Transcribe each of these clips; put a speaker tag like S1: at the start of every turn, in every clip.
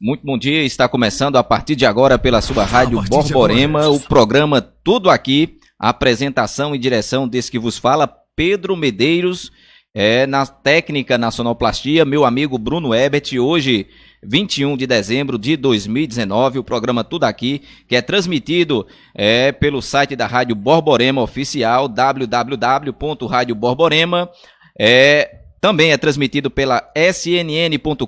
S1: Muito bom dia, está começando a partir de agora pela sua rádio Borborema, o programa Tudo Aqui, a apresentação e direção desse que vos fala, Pedro Medeiros, na técnica na sonoplastia, meu amigo Bruno Ebert. Hoje, 21 de dezembro de 2019, o programa Tudo Aqui, que é transmitido pelo site da Rádio Borborema Oficial, www.radioborborema, também é transmitido pela snn.com.br,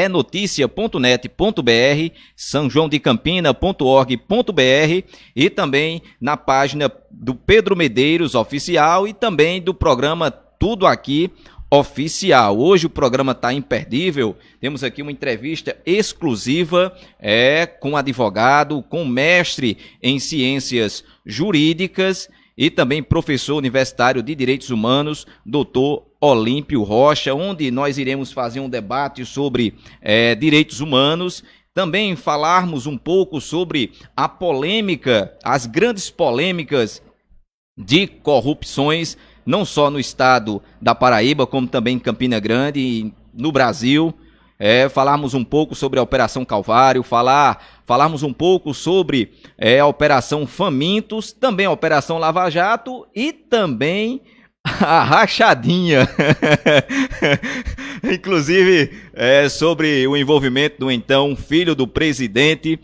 S1: noticia.net.br, sãojoaodecampina.org.br e também na página do Pedro Medeiros Oficial e também do programa Tudo Aqui Oficial. Hoje o programa está imperdível, temos aqui uma entrevista exclusiva com um advogado, com um mestre em ciências jurídicas e também professor universitário de Direitos Humanos, doutor Olímpio Rocha, onde nós iremos fazer um debate sobre direitos humanos, também falarmos um pouco sobre a polêmica, as grandes polêmicas de corrupções, não só no estado da Paraíba, como também em Campina Grande e no Brasil. Falarmos um pouco sobre a Operação Calvário, falarmos um pouco sobre a Operação Famintos, também a Operação Lava Jato e também a rachadinha, inclusive sobre o envolvimento do então filho do presidente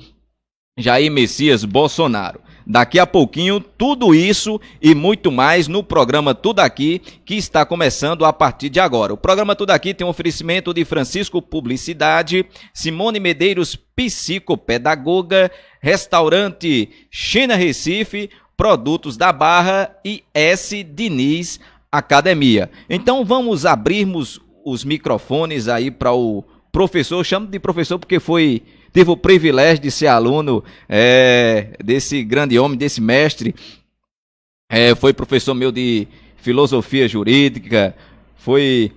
S1: Jair Messias Bolsonaro. Daqui a pouquinho, tudo isso e muito mais no programa Tudo Aqui, que está começando a partir de agora. O programa Tudo Aqui tem um oferecimento de Francisco Publicidade, Simone Medeiros Psicopedagoga, Restaurante China Recife, Produtos da Barra e S. Diniz Academia. Então vamos abrirmos os microfones aí para o professor. Eu chamo de professor porque teve o privilégio de ser aluno desse grande homem, desse mestre. Foi professor meu de filosofia jurídica, foi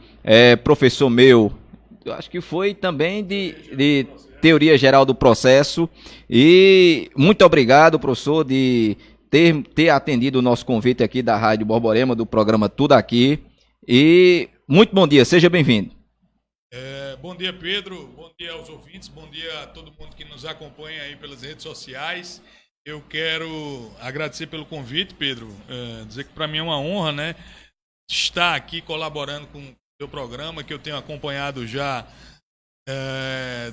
S1: professor meu, acho que foi também de teoria geral do processo. E muito obrigado, professor, de ter atendido o nosso convite aqui da Rádio Borborema, do programa Tudo Aqui. E muito bom dia, seja bem-vindo.
S2: Bom dia, Pedro, bom dia aos ouvintes, bom dia a todo mundo que nos acompanha aí pelas redes sociais. Eu quero agradecer pelo convite, Pedro, dizer que para mim é uma honra, né, estar aqui colaborando com o seu programa, que eu tenho acompanhado já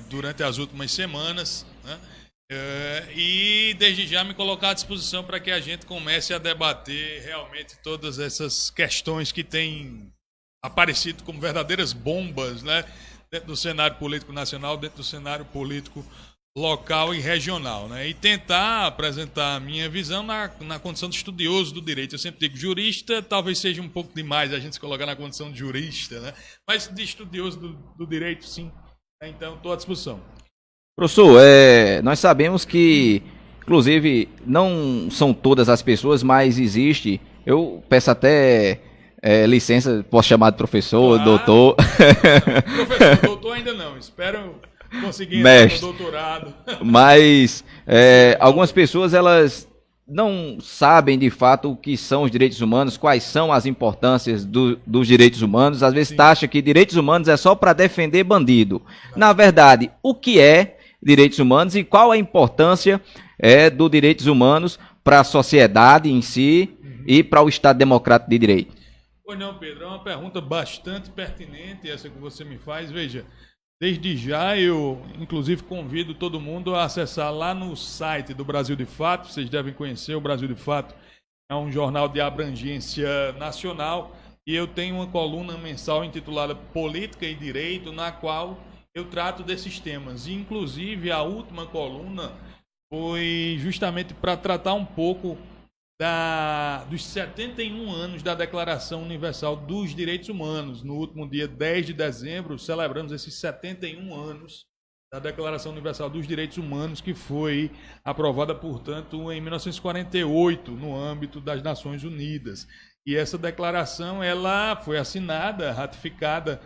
S2: durante as últimas semanas, né? E desde já me colocar à disposição para que a gente comece a debater realmente todas essas questões que têm aparecido como verdadeiras bombas, né, dentro do cenário político nacional, dentro do cenário político local e regional, né, e tentar apresentar a minha visão na condição de estudioso do direito. Eu sempre digo, jurista talvez seja um pouco demais a gente se colocar na condição de jurista, né, mas de estudioso do direito, sim. Então, estou à disposição.
S1: Professor, nós sabemos que, inclusive, não são todas as pessoas, mas existe, eu peço até licença, posso chamar de professor, claro, doutor?
S2: Professor, doutor ainda não, espero conseguir entrar no doutorado.
S1: Mas algumas pessoas, elas não sabem de fato o que são os direitos humanos, quais são as importâncias dos direitos humanos. Às vezes acha que direitos humanos é só para defender bandido. Na verdade, o que é direitos humanos e qual a importância dos direitos humanos para a sociedade em si e para o Estado Democrático de Direito?
S2: Pois não, Pedro, é uma pergunta bastante pertinente essa que você me faz. Veja, desde já eu, inclusive, convido todo mundo a acessar lá no site do Brasil de Fato. Vocês devem conhecer, o Brasil de Fato é um jornal de abrangência nacional e eu tenho uma coluna mensal intitulada Política e Direito, na qual eu trato desses temas. E, inclusive, a última coluna foi justamente para tratar um pouco dos 71 anos da Declaração Universal dos Direitos Humanos. No último dia 10 de dezembro, celebramos esses 71 anos da Declaração Universal dos Direitos Humanos, que foi aprovada, portanto, em 1948, no âmbito das Nações Unidas. E essa declaração ela foi assinada, ratificada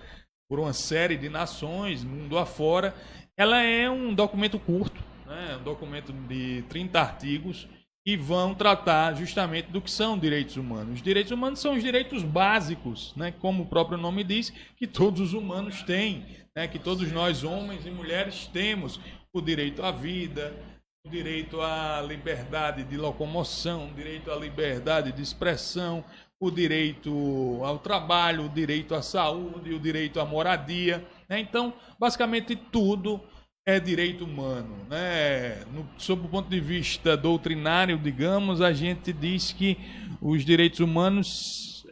S2: por uma série de nações, mundo afora. Ela é um documento curto, né? Um documento de 30 artigos, e vão tratar justamente do que são direitos humanos. Os direitos humanos são os direitos básicos, né, como o próprio nome diz, que todos os humanos têm, né, que todos nós, homens e mulheres, temos: o direito à vida, o direito à liberdade de locomoção, o direito à liberdade de expressão, o direito ao trabalho, o direito à saúde, o direito à moradia, né? Então, basicamente tudo é direito humano, né? Sob o ponto de vista doutrinário, digamos, a gente diz que os direitos humanos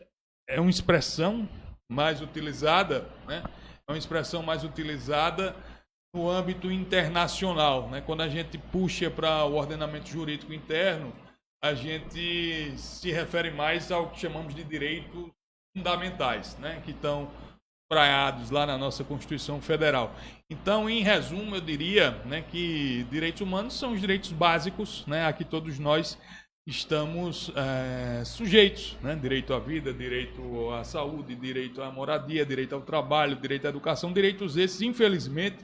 S2: é uma expressão mais utilizada, né? É uma expressão mais utilizada no âmbito internacional, né? Quando a gente puxa para o ordenamento jurídico interno, a gente se refere mais ao que chamamos de direitos fundamentais, né? Que estão praiados lá na nossa Constituição Federal. Então, em resumo, eu diria, né, que direitos humanos são os direitos básicos, né, a que todos nós estamos sujeitos, né? Direito à vida, direito à saúde, direito à moradia, direito ao trabalho, direito à educação, direitos esses, infelizmente,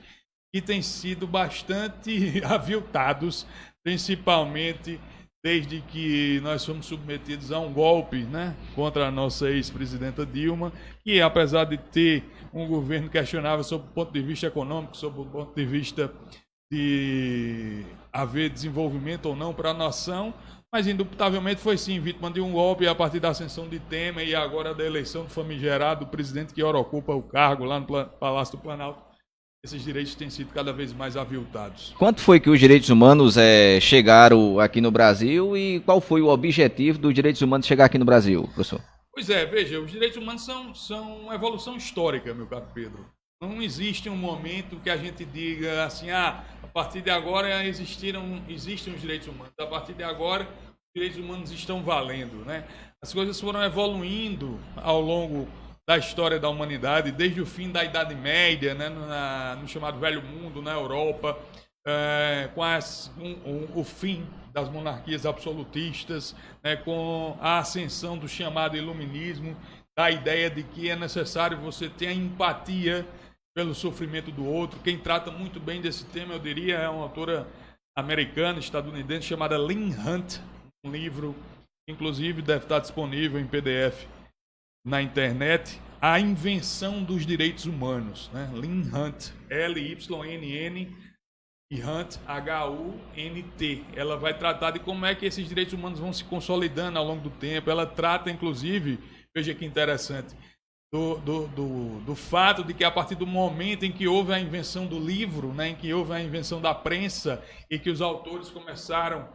S2: que têm sido bastante aviltados, principalmente desde que nós fomos submetidos a um golpe, né, contra a nossa ex-presidenta Dilma, que apesar de ter um governo questionável sob o ponto de vista econômico, sob o ponto de vista de haver desenvolvimento ou não para a nação, mas indubitavelmente foi sim vítima de um golpe a partir da ascensão de Temer e agora da eleição do famigerado presidente que ora ocupa o cargo lá no Palácio do Planalto. Esses direitos têm sido cada vez mais aviltados.
S1: Quanto foi que os direitos humanos chegaram aqui no Brasil e qual foi o objetivo dos direitos humanos chegar aqui no Brasil, professor?
S2: Pois é, veja, os direitos humanos são uma evolução histórica, meu caro Pedro. Não existe um momento que a gente diga assim, a partir de agora existem os direitos humanos, a partir de agora os direitos humanos estão valendo, né? As coisas foram evoluindo ao longo da história da humanidade, desde o fim da Idade Média, né, no chamado Velho Mundo, na Europa, com o fim das monarquias absolutistas, né, com a ascensão do chamado Iluminismo, da ideia de que é necessário você ter a empatia pelo sofrimento do outro. Quem trata muito bem desse tema, eu diria, é uma autora americana, estadunidense, chamada Lynn Hunt, um livro, inclusive, deve estar disponível em PDF na internet, A Invenção dos Direitos Humanos, né? Lynn Hunt, L-Y-N-N e Hunt, H-U-N-T. Ela vai tratar de como é que esses direitos humanos vão se consolidando ao longo do tempo. Ela trata, inclusive, veja que interessante, do fato de que a partir do momento em que houve a invenção do livro, né, em que houve a invenção da prensa e que os autores começaram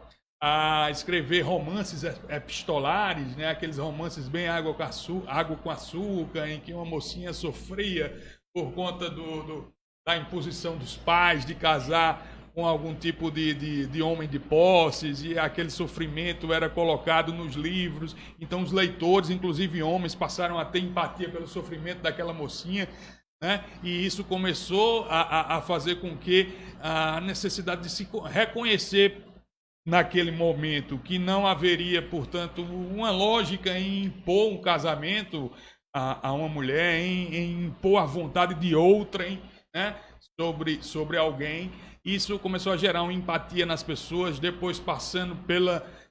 S2: a escrever romances epistolares, né, aqueles romances bem água com açúcar, em que uma mocinha sofria por conta da imposição dos pais de casar com algum tipo de homem de posses, e aquele sofrimento era colocado nos livros. Então os leitores, inclusive homens, passaram a ter empatia pelo sofrimento daquela mocinha, né? E isso começou a fazer com que a necessidade de se reconhecer naquele momento que não haveria, portanto, uma lógica em impor um casamento a uma mulher, em impor a vontade de outrem, né, sobre alguém. Isso começou a gerar uma empatia nas pessoas, depois passando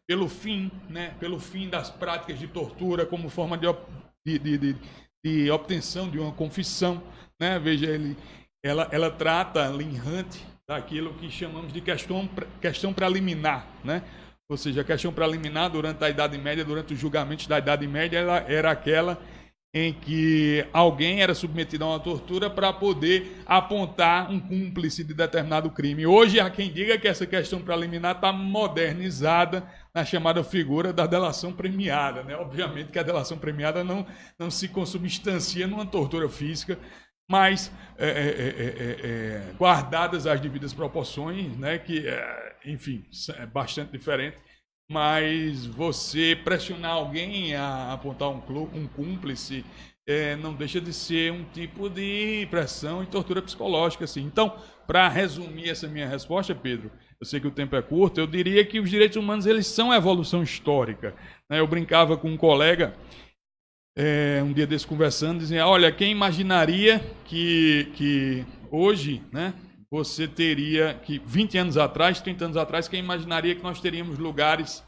S2: pelo fim, né, pelo fim das práticas de tortura como forma de obtenção de uma confissão, né? Veja, ela trata, Lynn Hunt, daquilo que chamamos de questão preliminar, né? Ou seja, a questão preliminar durante a Idade Média, durante os julgamentos da Idade Média, ela era aquela em que alguém era submetido a uma tortura para poder apontar um cúmplice de determinado crime. Hoje há quem diga que essa questão preliminar está modernizada na chamada figura da delação premiada, né? Obviamente que a delação premiada não se consubstancia numa tortura física, mas guardadas as devidas proporções, né, que, enfim, é bastante diferente, mas você pressionar alguém a apontar um cúmplice não deixa de ser um tipo de pressão e tortura psicológica, assim. Então, para resumir essa minha resposta, Pedro, eu sei que o tempo é curto, eu diria que os direitos humanos, eles são a evolução histórica, né? Eu brincava com um colega um dia desse conversando, dizendo, olha, quem imaginaria que hoje, né, você teria, que 20 anos atrás, 30 anos atrás, quem imaginaria que nós teríamos lugares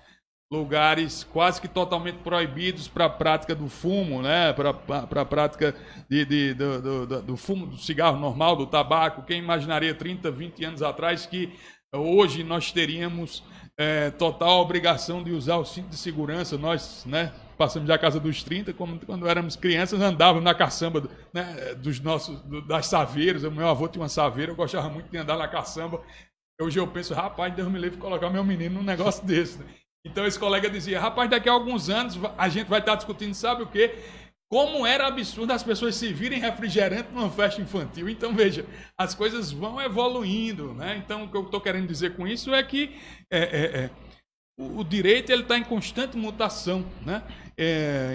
S2: lugares quase que totalmente proibidos para a prática do fumo, né? Para a prática do fumo, do cigarro normal, do tabaco. Quem imaginaria 30, 20 anos atrás que hoje nós teríamos total obrigação de usar o cinto de segurança? Nós, né, passamos da casa dos 30, como quando éramos crianças, andávamos na caçamba, né, das saveiras. O meu avô tinha uma saveira, eu gostava muito de andar na caçamba. Hoje eu penso, rapaz, Deus me livre colocar meu menino num negócio desse, né? Então esse colega dizia, rapaz, daqui a alguns anos a gente vai estar discutindo, sabe o quê? Como era absurdo as pessoas se virem refrigerante numa festa infantil. Então, veja, as coisas vão evoluindo, né? Então, o que eu estou querendo dizer com isso é que o direito está em constante mutação, né?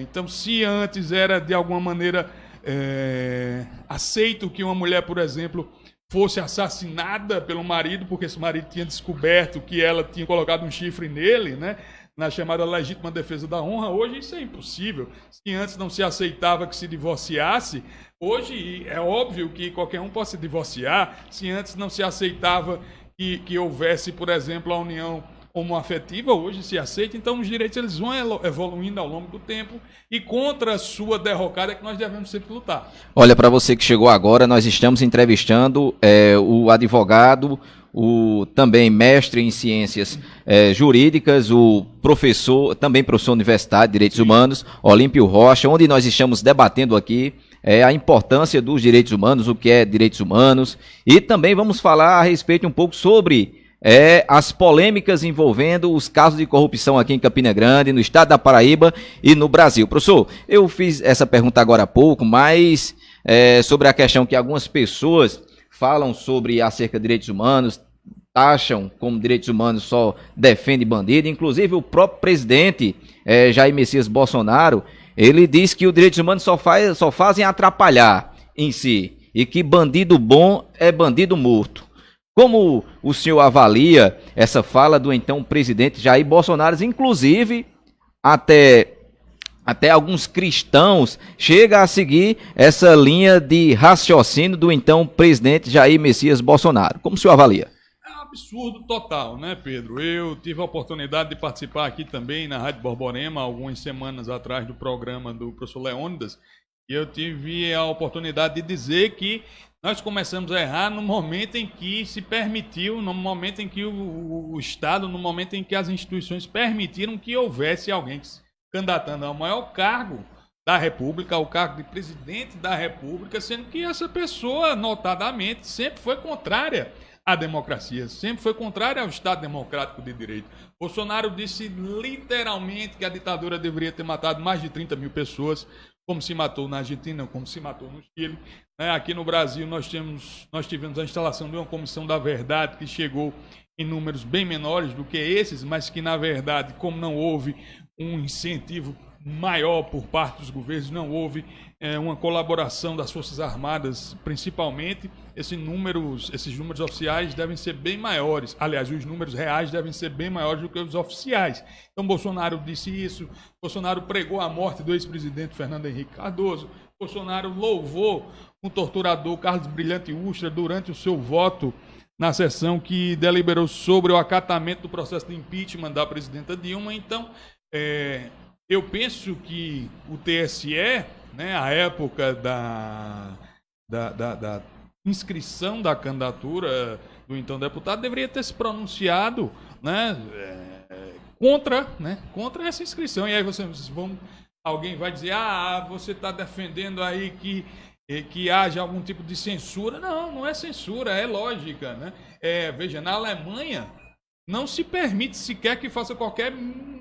S2: Então, se antes era, de alguma maneira, aceito que uma mulher, por exemplo, fosse assassinada pelo marido, porque esse marido tinha descoberto que ela tinha colocado um chifre nele, né? Na chamada legítima defesa da honra, hoje isso é impossível. Se antes não se aceitava que se divorciasse, hoje é óbvio que qualquer um pode se divorciar. Se antes não se aceitava que houvesse, por exemplo, a união homoafetiva, hoje se aceita. Então os direitos eles vão evoluindo ao longo do tempo, e contra a sua derrocada é que nós devemos sempre lutar.
S1: Olha, para você que chegou agora, nós estamos entrevistando o advogado, o também mestre em ciências jurídicas, o professor, também professor universitário de Direitos Humanos, Olímpio Rocha, onde nós estamos debatendo aqui a importância dos direitos humanos, o que é direitos humanos, e também vamos falar a respeito um pouco sobre as polêmicas envolvendo os casos de corrupção aqui em Campina Grande, no estado da Paraíba e no Brasil. Professor, eu fiz essa pergunta agora há pouco, mas sobre a questão que algumas pessoas falam sobre acerca de direitos humanos, taxam como direitos humanos só defende bandido. Inclusive o próprio presidente Jair Messias Bolsonaro, ele diz que os direitos humanos só fazem atrapalhar em si, e que bandido bom é bandido morto. Como o senhor avalia essa fala do então presidente Jair Bolsonaro? Inclusive, até alguns cristãos chegam a seguir essa linha de raciocínio do então presidente Jair Messias Bolsonaro. Como o senhor avalia?
S2: É um absurdo total, né, Pedro? Eu tive a oportunidade de participar aqui também na Rádio Borborema, algumas semanas atrás, do programa do professor Leônidas, e eu tive a oportunidade de dizer que nós começamos a errar no momento em que se permitiu, no momento em que o Estado, no momento em que as instituições permitiram que houvesse alguém candidatando ao maior cargo da República, ao cargo de presidente da República, sendo que essa pessoa, notadamente, sempre foi contrária à democracia, sempre foi contrária ao Estado democrático de direito. Bolsonaro disse literalmente que a ditadura deveria ter matado mais de 30 mil pessoas, como se matou na Argentina, como se matou no Chile. Aqui no Brasil nós tivemos a instalação de uma comissão da verdade que chegou em números bem menores do que esses, mas que na verdade, como não houve um incentivo maior por parte dos governos, não houve uma colaboração das Forças Armadas, principalmente, esses números oficiais devem ser bem maiores. Aliás, os números reais devem ser bem maiores do que os oficiais. Então, Bolsonaro disse isso, Bolsonaro pregou a morte do ex-presidente Fernando Henrique Cardoso, Bolsonaro louvou o torturador Carlos Brilhante Ustra durante o seu voto na sessão que deliberou sobre o acatamento do processo de impeachment da presidenta Dilma. Então, eu penso que o TSE, né, à época da inscrição da candidatura do então deputado, deveria ter se pronunciado, né, contra essa inscrição. E aí alguém vai dizer, você está defendendo aí que haja algum tipo de censura. Não, não é censura, é lógica, né? Veja, na Alemanha não se permite sequer que faça qualquer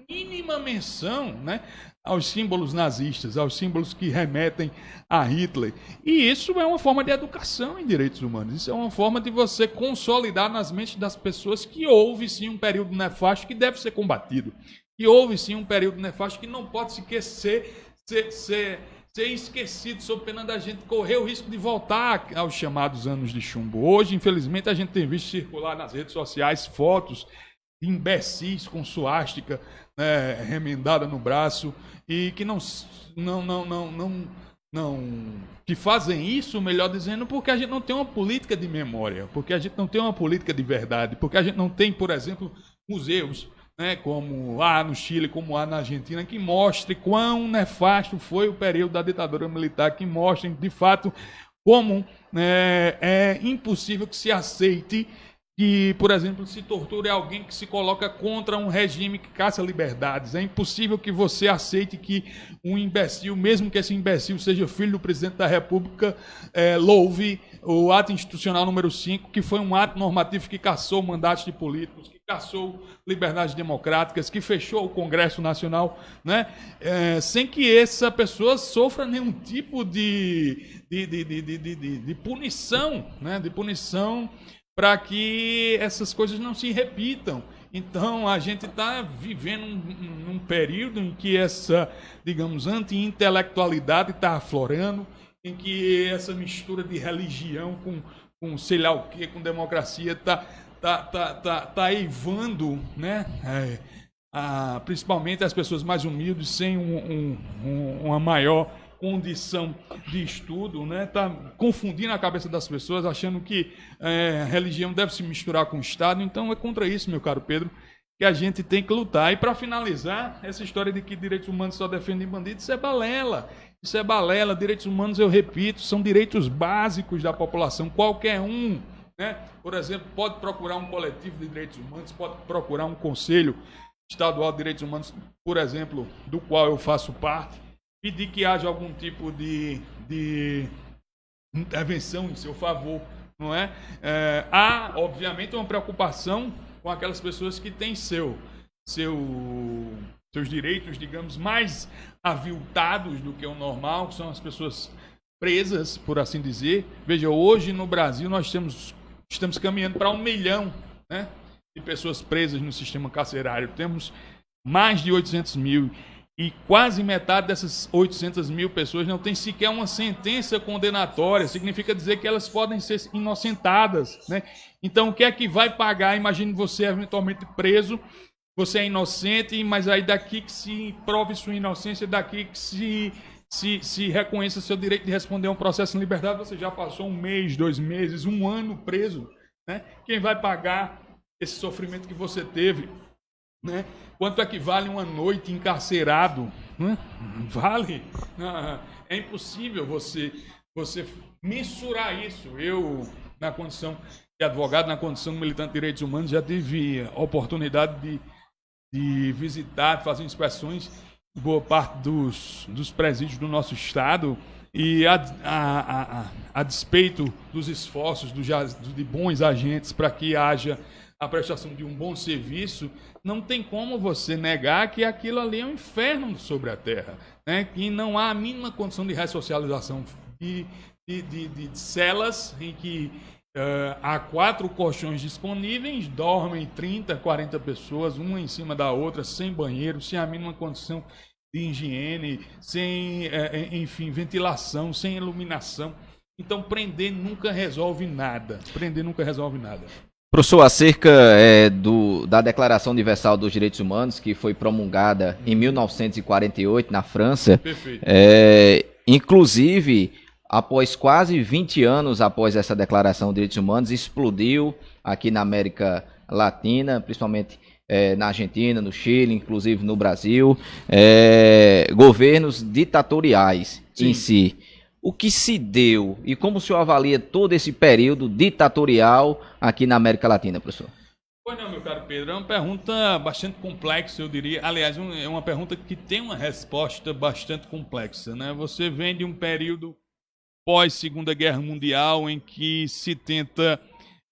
S2: mínima menção, né, aos símbolos nazistas, aos símbolos que remetem a Hitler. E isso é uma forma de educação em direitos humanos. Isso é uma forma de você consolidar nas mentes das pessoas que houve sim um período nefasto que deve ser combatido. Que houve sim um período nefasto que não pode sequer ser esquecido, sob pena da gente correr o risco de voltar aos chamados anos de chumbo. Hoje, infelizmente, a gente tem visto circular nas redes sociais fotos de imbecis com suástica, né, remendada no braço, e que que fazem isso, melhor dizendo, porque a gente não tem uma política de memória, porque a gente não tem uma política de verdade, porque a gente não tem, por exemplo, museus, né, como há no Chile, como há na Argentina, que mostre quão nefasto foi o período da ditadura militar, que mostrem, de fato, como é impossível que se aceite que, por exemplo, se torture alguém que se coloca contra um regime que caça liberdades. É impossível que você aceite que um imbecil, mesmo que esse imbecil seja filho do presidente da República, louve o ato institucional número 5, que foi um ato normativo que cassou mandatos de políticos, que cassou liberdades democráticas, que fechou o Congresso Nacional, né? Sem que essa pessoa sofra nenhum tipo de punição, né? De punição, para que essas coisas não se repitam. Então, a gente está vivendo um período em que essa, digamos, anti-intelectualidade está aflorando, em que essa mistura de religião com sei lá o que, com democracia, está eivando, né? Principalmente as pessoas mais humildes, sem uma maior condição de estudo, né? Está confundindo a cabeça das pessoas, achando que a religião deve se misturar com o Estado. Então é contra isso, meu caro Pedro, que a gente tem que lutar. E para finalizar, essa história de que direitos humanos só defendem bandidos, isso é balela. Isso é balela. Direitos humanos, eu repito, são direitos básicos da população. Qualquer um, né? Por exemplo, pode procurar um coletivo de direitos humanos, pode procurar um conselho estadual de direitos humanos, por exemplo, do qual eu faço parte, pedir que haja algum tipo de intervenção em seu favor, não é? Há, obviamente, uma preocupação com aquelas pessoas que têm seus direitos, digamos, mais aviltados do que o normal, que são as pessoas presas, por assim dizer. Veja, hoje no Brasil nós estamos caminhando para 1 milhão, né, de pessoas presas no sistema carcerário. Temos mais de 800 mil. E quase metade dessas 800 mil pessoas não tem sequer uma sentença condenatória. Significa dizer que elas podem ser inocentadas, né? Então, o que é que vai pagar? Imagine você eventualmente preso, você é inocente, mas aí daqui que se prove sua inocência, daqui que se reconheça seu direito de responder a um processo em liberdade, você já passou 1 mês, 2 meses, 1 ano preso, né? Quem vai pagar esse sofrimento que você teve, né? Quanto é que vale uma noite encarcerado? Né? Vale? É impossível você mensurar isso. Eu, na condição de advogado, na condição de militante de direitos humanos, já tive a oportunidade de visitar, de fazer inspeções em boa parte dos presídios do nosso estado, e a despeito dos esforços de bons agentes para que haja a prestação de um bom serviço, não tem como você negar que aquilo ali é um inferno sobre a terra, né? Que não há a mínima condição de ressocialização, de celas em que há 4 colchões disponíveis, dormem 30, 40 pessoas, uma em cima da outra, sem banheiro, sem a mínima condição de higiene, sem, enfim, ventilação, sem iluminação. Então, prender nunca resolve nada. Prender nunca resolve nada.
S1: Professor, acerca da Declaração Universal dos Direitos Humanos, que foi promulgada em 1948 na França,
S2: perfeito.
S1: Inclusive, após quase 20 anos após essa Declaração de Direitos Humanos, explodiu aqui na América Latina, principalmente na Argentina, no Chile, inclusive no Brasil, governos ditatoriais. Sim. Em si. O que se deu e como o senhor avalia todo esse período ditatorial aqui na América Latina, professor?
S2: Pois não, meu caro Pedro, é uma pergunta bastante complexa, eu diria. Aliás, é uma pergunta que tem uma resposta bastante complexa, né? Você vem de um período pós-Segunda Guerra Mundial em que se tenta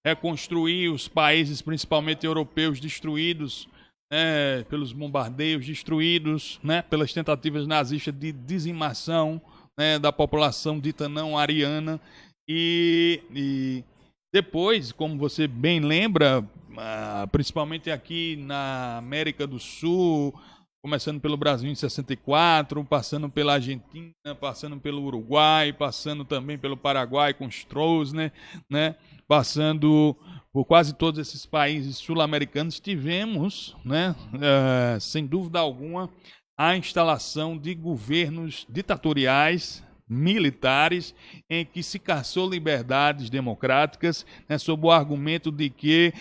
S2: reconstruir os países, principalmente europeus, destruídos, né, pelos bombardeios, destruídos, né, pelas tentativas nazistas de dizimação, né, da população dita não ariana, e depois, como você bem lembra, principalmente aqui na América do Sul, começando pelo Brasil em 64, passando pela Argentina, passando pelo Uruguai, passando também pelo Paraguai com Stroessner, né, passando por quase todos esses países sul-americanos, tivemos, né, sem dúvida alguma, a instalação de governos ditatoriais, militares em que se caçou liberdades democráticas, né, sob o argumento de que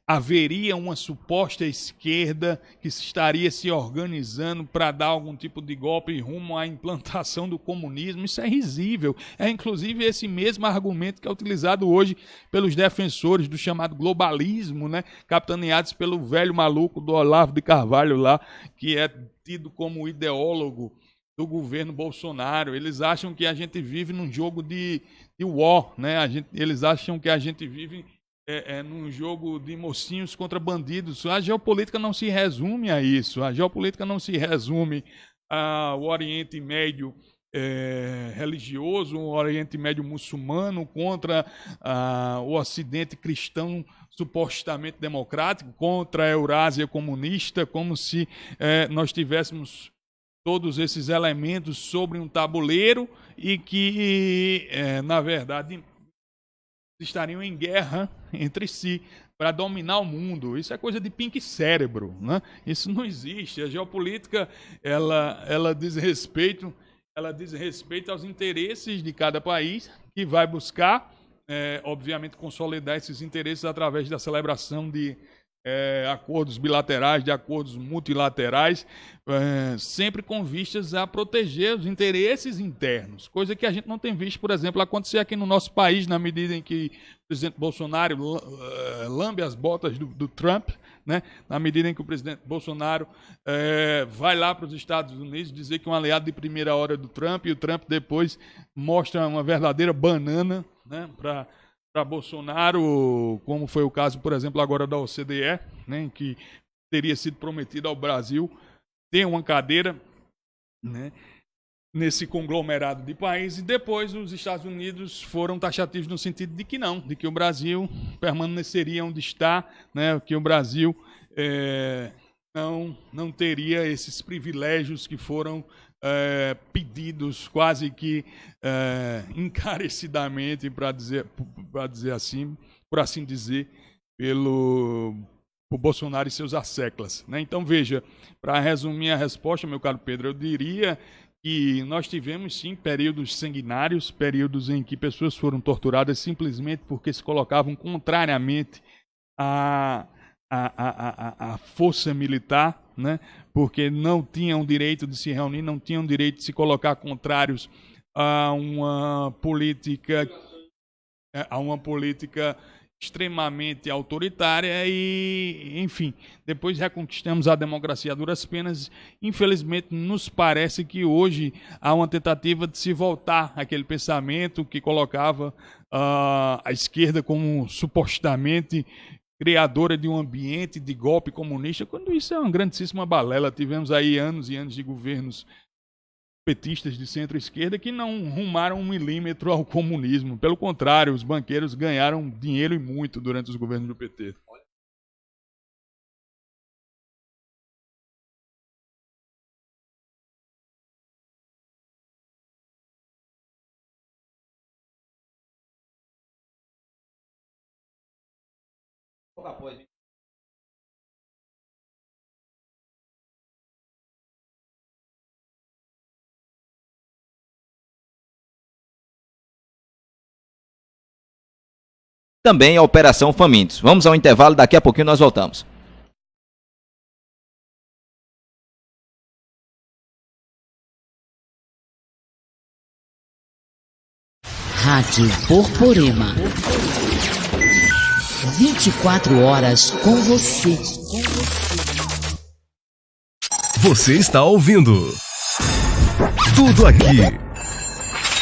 S2: haveria uma suposta esquerda que estaria se organizando para dar algum tipo de golpe rumo à implantação do comunismo. Isso é risível. É inclusive esse mesmo argumento que é utilizado hoje pelos defensores do chamado globalismo, né, capitaneados pelo velho maluco do Olavo de Carvalho lá, que é tido como ideólogo do governo Bolsonaro. Eles acham que a gente vive num jogo de war, né? Eles acham que a gente vive num jogo de mocinhos contra bandidos. A geopolítica não se resume a isso. A geopolítica não se resume ao Oriente Médio religioso, o Oriente Médio muçulmano contra o Ocidente cristão supostamente democrático, contra a Eurásia comunista, como se nós tivéssemos todos esses elementos sobre um tabuleiro e que, na verdade, estariam em guerra entre si para dominar o mundo. Isso é coisa de pink cérebro, né? Isso não existe. A geopolítica ela diz respeito aos interesses de cada país, que vai buscar, obviamente, consolidar esses interesses através da celebração de acordos bilaterais, de acordos multilaterais, sempre com vistas a proteger os interesses internos, coisa que a gente não tem visto, por exemplo, acontecer aqui no nosso país, na medida em que o presidente Bolsonaro lambe as botas do Trump, né? Na medida em que o presidente Bolsonaro vai lá para os Estados Unidos dizer que é um aliado de primeira hora do Trump, e o Trump depois mostra uma verdadeira banana, né, para Bolsonaro, como foi o caso, por exemplo, agora da OCDE, né, que teria sido prometido ao Brasil ter uma cadeira, né, nesse conglomerado de países, e depois os Estados Unidos foram taxativos no sentido de que não, de que o Brasil permaneceria onde está, né, que o Brasil não teria esses privilégios que foram pedidos quase que encarecidamente, para dizer assim, por assim dizer, pelo Bolsonaro e seus asseclas, né? Então, veja, para resumir a resposta, meu caro Pedro, eu diria que nós tivemos, sim, períodos sanguinários, períodos em que pessoas foram torturadas simplesmente porque se colocavam contrariamente à força militar, né? Porque não tinham direito de se reunir, não tinham direito de se colocar contrários a uma política extremamente autoritária e, enfim, depois reconquistamos a democracia a duras penas. Infelizmente, nos parece que hoje há uma tentativa de se voltar àquele pensamento que colocava a esquerda como supostamente criadora de um ambiente de golpe comunista, quando isso é uma grandíssima balela. Tivemos aí anos e anos de governos petistas de centro-esquerda que não rumaram 1 milímetro ao comunismo. Pelo contrário, os banqueiros ganharam dinheiro e muito durante os governos do PT.
S1: Também a Operação Famintos. Vamos ao intervalo, daqui a pouquinho nós voltamos.
S3: Rádio Borborema. 24 horas com você.
S4: Você está ouvindo Tudo Aqui.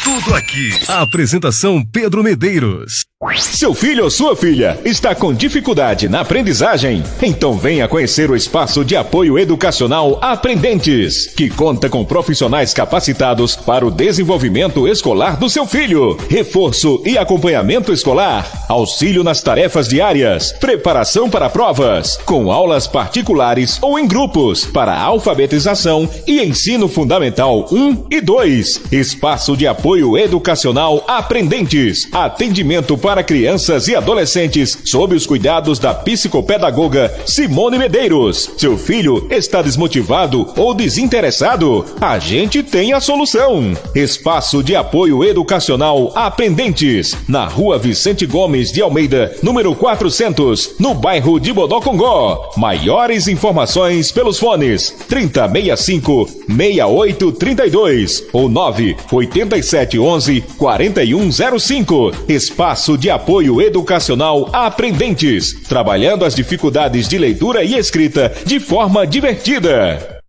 S4: Tudo Aqui. A apresentação Pedro Medeiros.
S5: Seu filho ou sua filha está com dificuldade na aprendizagem? Então venha conhecer o Espaço de Apoio Educacional Aprendentes, que conta com profissionais capacitados para o desenvolvimento escolar do seu filho. Reforço e acompanhamento escolar, auxílio nas tarefas diárias, preparação para provas, com aulas particulares ou em grupos, para alfabetização e ensino fundamental 1 e 2. Espaço de Apoio Educacional Aprendentes. Atendimento para para crianças e adolescentes sob os cuidados da psicopedagoga Simone Medeiros. Seu filho está desmotivado ou desinteressado? A gente tem a solução. Espaço de apoio educacional Aprendentes, na Rua Vicente Gomes de Almeida, número 400, no bairro de Bodocongó. Maiores informações pelos fones 3065-6832 ou 98711-4105. Espaço de apoio educacional Aprendentes, trabalhando as dificuldades de leitura e escrita de forma divertida.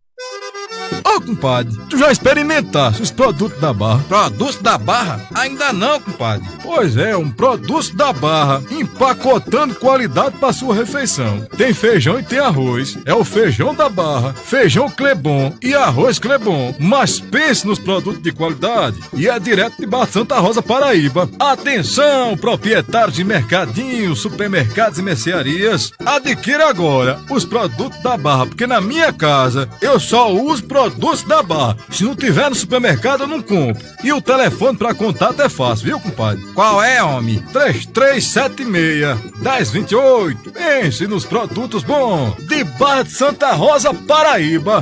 S6: Ô, compadre, tu já experimentaste os produtos da Barra?
S7: Produtos da Barra? Ainda não, compadre.
S6: Pois é, um produto da Barra, empacotando qualidade para sua refeição. Tem feijão e tem arroz. É o feijão da Barra, feijão Clebon e arroz Clebon. Mas pense nos produtos de qualidade e é direto de Barra Santa Rosa, Paraíba. Atenção, proprietários de mercadinhos, supermercados e mercearias. Adquira agora os produtos da Barra, porque na minha casa eu só uso produtos da Barra. Se não tiver no supermercado, eu não compro. E o telefone para contato é fácil, viu, compadre?
S7: Qual é, homem?
S6: 3376-1028. Pense nos produtos bons de Barra de Santa Rosa, Paraíba.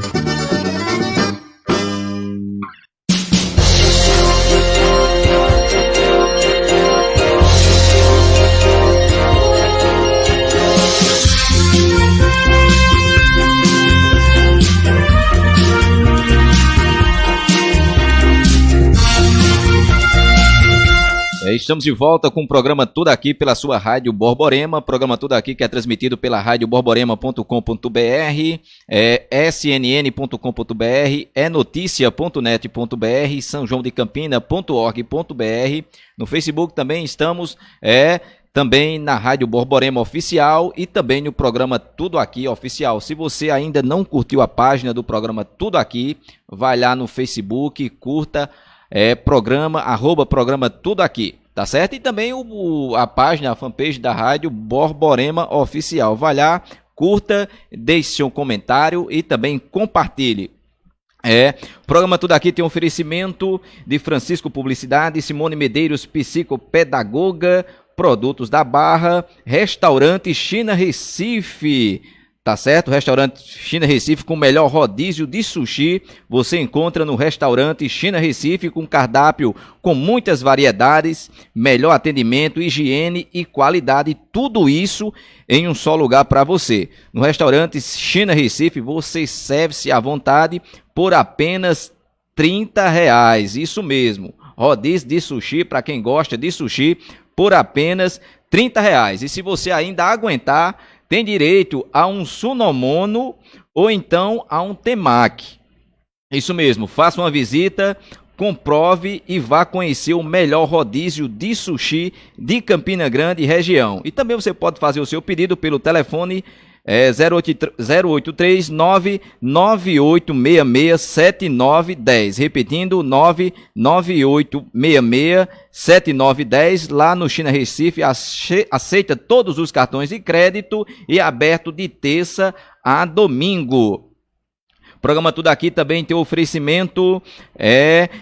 S1: Estamos de volta com o programa Tudo Aqui pela sua Rádio Borborema. Programa Tudo Aqui que é transmitido pela rádio borborema.com.br, snn.com.br, noticia.net.br, sãojoaodecampina.org.br. No Facebook também estamos, também na Rádio Borborema Oficial e também no programa Tudo Aqui Oficial. Se você ainda não curtiu a página do programa Tudo Aqui, vai lá no Facebook, curta programa Tudo Aqui. Tá certo? E também a página, a fanpage da Rádio Borborema Oficial. Vai lá, curta, deixe seu comentário e também compartilhe. O programa Tudo Aqui tem um oferecimento de Francisco Publicidade, Simone Medeiros, psicopedagoga, produtos da Barra, restaurante China Recife. Tá certo? Restaurante China Recife com o melhor rodízio de sushi. Você encontra no restaurante China Recife com cardápio com muitas variedades, melhor atendimento, higiene e qualidade. Tudo isso em um só lugar para você. No restaurante China Recife você serve-se à vontade por apenas R$30. Isso mesmo. Rodízio de sushi para quem gosta de sushi por apenas R$30. E se você ainda aguentar, tem direito a um sunomono ou então a um temaki. Isso mesmo, faça uma visita, comprove e vá conhecer o melhor rodízio de sushi de Campina Grande e região. E também você pode fazer o seu pedido pelo telefone 083-99866-7910. Repetindo, 99866-7910. Lá no China Recife aceita todos os cartões de crédito e é aberto de terça a domingo. O programa Tudo Aqui também tem o oferecimento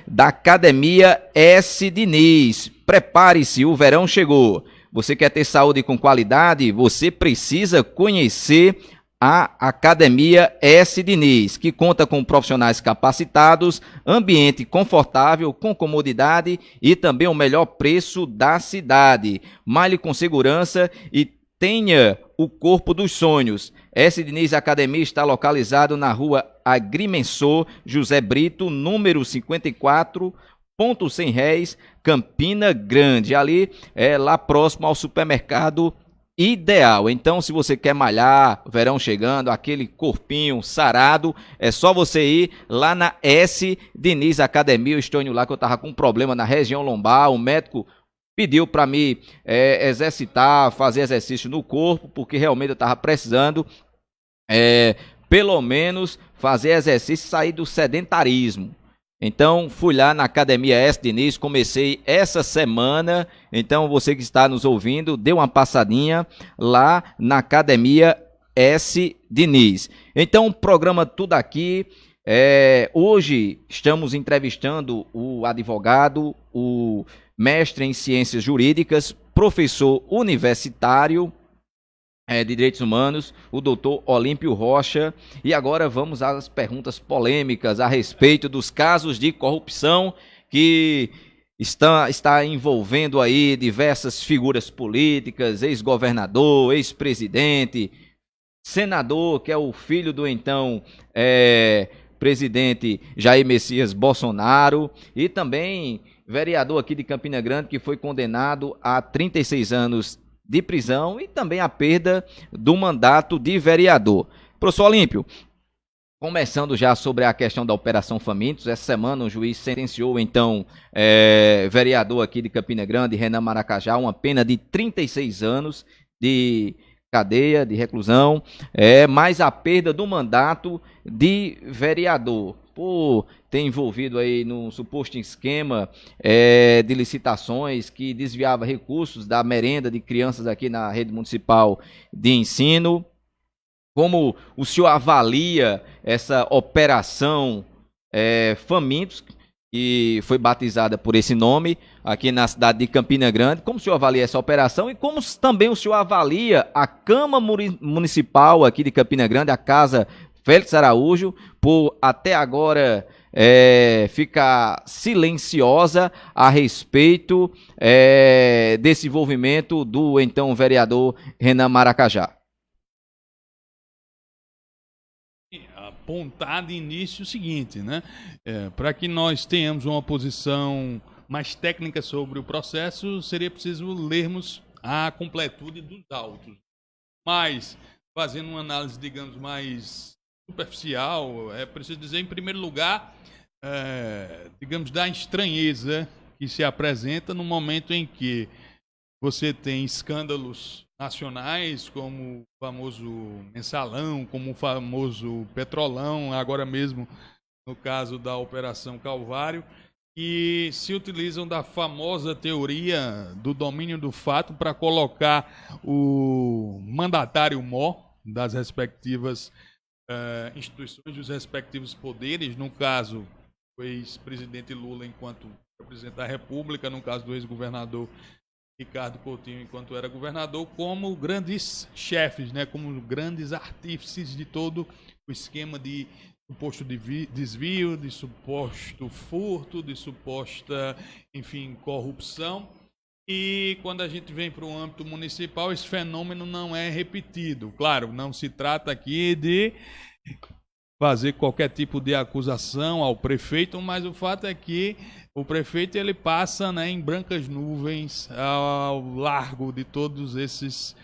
S1: da Academia S. Diniz. Prepare-se, o verão chegou. Você quer ter saúde com qualidade? Você precisa conhecer a Academia S. Diniz, que conta com profissionais capacitados, ambiente confortável, com comodidade e também o melhor preço da cidade. Malhe com segurança e tenha o corpo dos sonhos. S. Diniz Academia está localizado na rua Agrimensor José Brito, número 54, Ponto Sem Réis, Campina Grande, ali lá próximo ao supermercado Ideal. Então, se você quer malhar, verão chegando, aquele corpinho sarado, é só você ir lá na S. Diniz Academia. Eu estou indo lá que eu estava com um problema na região lombar, o médico pediu para me exercitar, fazer exercício no corpo, porque realmente eu estava precisando, pelo menos, fazer exercício e sair do sedentarismo. Então, fui lá na Academia S. Diniz, comecei essa semana. Então, você que está nos ouvindo, dê uma passadinha lá na Academia S. Diniz. Então, o programa Tudo Aqui. Hoje estamos entrevistando o advogado, o mestre em ciências jurídicas, professor universitário de Direitos Humanos, o doutor Olímpio Rocha. E agora vamos às perguntas polêmicas a respeito dos casos de corrupção que está envolvendo aí diversas figuras políticas, ex-governador, ex-presidente, senador, que é o filho do então presidente Jair Messias Bolsonaro, e também vereador aqui de Campina Grande, que foi condenado a 36 anos de prisão e também a perda do mandato de vereador. Professor Olímpio, começando já sobre a questão da Operação Famintos, essa semana o juiz sentenciou então vereador aqui de Campina Grande, Renan Maracajá, uma pena de 36 anos de cadeia, de reclusão, mais a perda do mandato de vereador, por ter envolvido aí num suposto esquema de licitações que desviava recursos da merenda de crianças aqui na rede municipal de ensino. Como o senhor avalia essa operação Famintos, que foi batizada por esse nome aqui na cidade de Campina Grande? Como o senhor avalia essa operação e como também o senhor avalia a Câmara Municipal aqui de Campina Grande, a Casa Félix Araújo, por até agora ficar silenciosa a respeito desse envolvimento do então vereador Renan Maracajá?
S2: Apontar de início o seguinte, né? Para que nós tenhamos uma posição mais técnica sobre o processo, seria preciso lermos a completude dos autos. Mas, fazendo uma análise, digamos, mais superficial, é preciso dizer, em primeiro lugar, digamos, da estranheza que se apresenta no momento em que você tem escândalos nacionais, como o famoso Mensalão, como o famoso Petrolão, agora mesmo no caso da Operação Calvário, que se utilizam da famosa teoria do domínio do fato para colocar o mandatário mor das respectivas instituições, dos respectivos poderes, no caso o ex-presidente Lula enquanto presidente da República, no caso do ex-governador Ricardo Coutinho enquanto era governador, como grandes chefes, né, como grandes artífices de todo o esquema de suposto desvio, de suposto furto, de suposta, enfim, corrupção. E quando a gente vem para o âmbito municipal, esse fenômeno não é repetido. Claro, não se trata aqui de fazer qualquer tipo de acusação ao prefeito, mas o fato é que o prefeito ele passa, né, em brancas nuvens ao largo de todos esses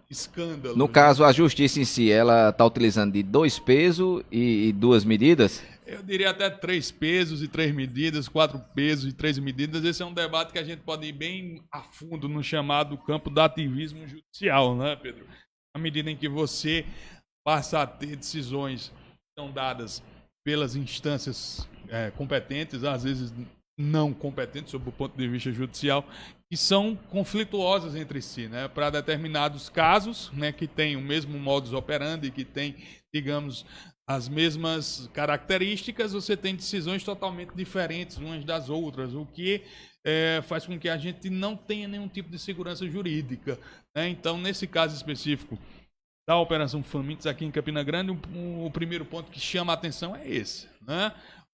S2: escândalos.
S1: No caso, a justiça em si, ela está utilizando de 2 pesos e 2 medidas?
S2: Eu diria até 3 pesos e 3 medidas, 4 pesos e 3 medidas. Esse é um debate que a gente pode ir bem a fundo no chamado campo do ativismo judicial, né, Pedro? À medida em que você passa a ter decisões que são dadas pelas instâncias competentes, às vezes não competentes sob o ponto de vista judicial, que são conflituosas entre si, né? Para determinados casos, né, que têm o mesmo modus operandi, que têm, digamos, as mesmas características, você tem decisões totalmente diferentes umas das outras, o que faz com que a gente não tenha nenhum tipo de segurança jurídica, né? Então, nesse caso específico da Operação Famintos aqui em Campina Grande, o primeiro ponto que chama a atenção é esse, né?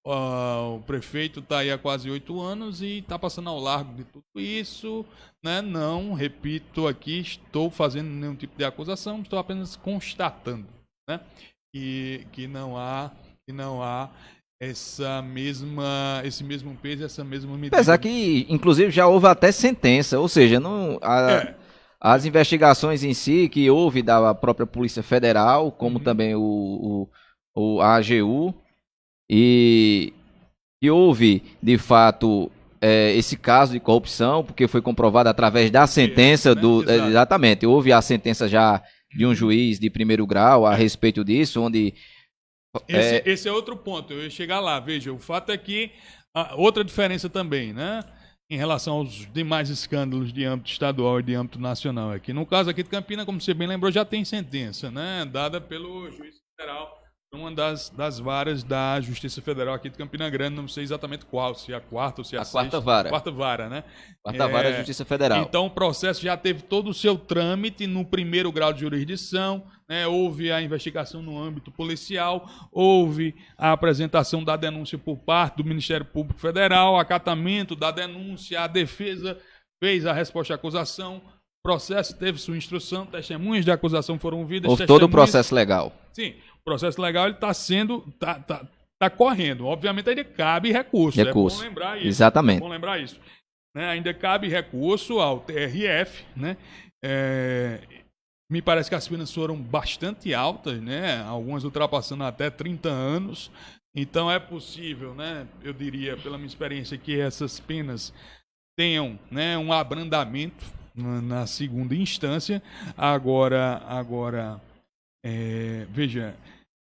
S2: O prefeito está aí há quase 8 anos e está passando ao largo de tudo isso, né? Não, repito aqui, estou fazendo nenhum tipo de acusação, estou apenas constatando, né? Que não há esse mesmo peso, essa mesma medida.
S1: Apesar que, inclusive, já houve até sentença, ou seja, as investigações em si que houve da própria Polícia Federal, como também a AGU, e houve, de fato, esse caso de corrupção, porque foi comprovado através da sentença exatamente, houve a sentença já de um juiz de primeiro grau a respeito disso, onde...
S2: Esse é outro ponto, eu ia chegar lá. Veja, o fato é que outra diferença também, né, em relação aos demais escândalos de âmbito estadual e de âmbito nacional, é que no caso aqui de Campina, como você bem lembrou, já tem sentença, né, dada pelo juiz federal uma das varas da Justiça Federal aqui de Campina Grande, não sei exatamente qual, se é a quarta ou se é a
S1: quarta
S2: sexta.
S1: vara.
S2: Quarta vara, né?
S1: Quarta vara da Justiça Federal.
S2: Então o processo já teve todo o seu trâmite no primeiro grau de jurisdição, né? Houve a investigação no âmbito policial, houve a apresentação da denúncia por parte do Ministério Público Federal, acatamento da denúncia, a defesa fez a resposta à acusação, o processo teve sua instrução, testemunhas de acusação foram ouvidas.
S1: Houve todo o processo legal.
S2: Sim, o processo legal está sendo, tá correndo. Obviamente ainda cabe recurso. É bom lembrar isso.
S1: Exatamente.
S2: É bom lembrar isso. Né? Ainda cabe recurso ao TRF, né? Me parece que as penas foram bastante altas, né? Algumas ultrapassando até 30 anos. Então é possível, né? Eu diria, pela minha experiência, que essas penas tenham, né, um abrandamento na segunda instância. Agora, veja,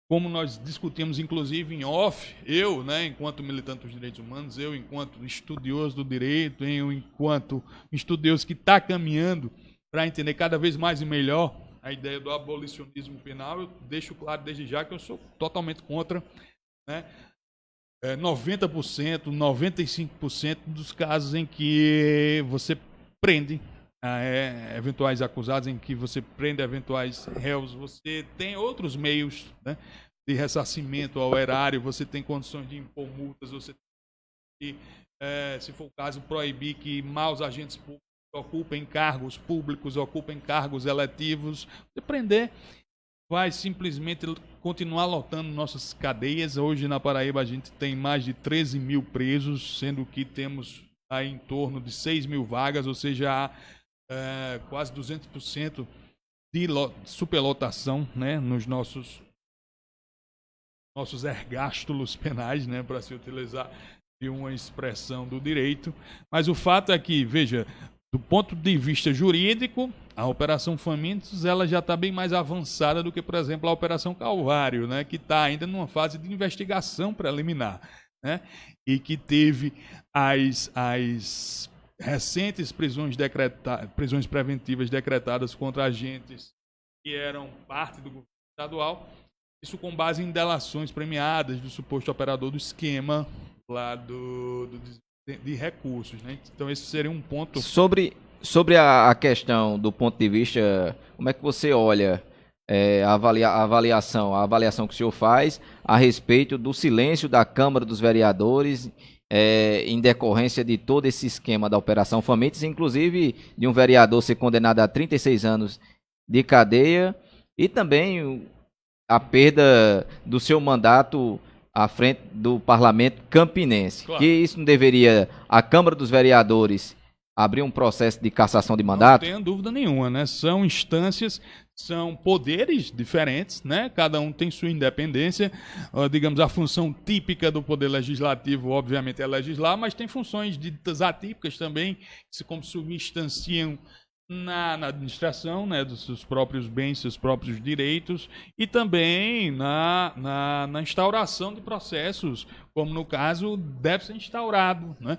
S2: como nós discutimos inclusive em off, eu, né, enquanto militante dos direitos humanos, eu enquanto estudioso do direito, eu enquanto estudioso que está caminhando para entender cada vez mais e melhor a ideia do abolicionismo penal, eu deixo claro desde já que eu sou totalmente contra, né, 90%, 95% dos casos em que você prende eventuais acusados, em que você prende eventuais réus, você tem outros meios, né, de ressarcimento ao erário, você tem condições de impor multas, você tem que, se for o caso, proibir que maus agentes públicos ocupem cargos públicos, ocupem cargos eletivos. Você prender vai simplesmente continuar lotando nossas cadeias. Hoje na Paraíba a gente tem mais de 13 mil presos, sendo que temos aí em torno de 6 mil vagas, ou seja, há quase 200% de superlotação, né, nos nossos ergástulos penais, né, para se utilizar de uma expressão do direito. Mas o fato é que, veja, do ponto de vista jurídico, a Operação Famintos ela já está bem mais avançada do que, por exemplo, a Operação Calvário, né, que está ainda numa fase de investigação preliminar, né, e que teve as recentes prisões preventivas decretadas contra agentes que eram parte do governo estadual, isso com base em delações premiadas do suposto operador do esquema lá de recursos, né? Então esse seria um ponto.
S1: Sobre a questão do ponto de vista, como é que você olha a avaliação que o senhor faz a respeito do silêncio da Câmara dos Vereadores em decorrência de todo esse esquema da Operação Famintos, inclusive de um vereador ser condenado a 36 anos de cadeia e também a perda do seu mandato à frente do Parlamento Campinense? Claro. Que isso não deveria, a Câmara dos Vereadores, abrir um processo de cassação de mandato?
S2: Não tenho dúvida nenhuma, né? São instâncias, são poderes diferentes, né? Cada um tem sua independência. Digamos, a função típica do poder legislativo, obviamente, é legislar, mas tem funções ditas atípicas também, que como substanciam na administração, né, dos seus próprios bens, seus próprios direitos, e também na instauração de processos, como no caso deve ser instaurado, né,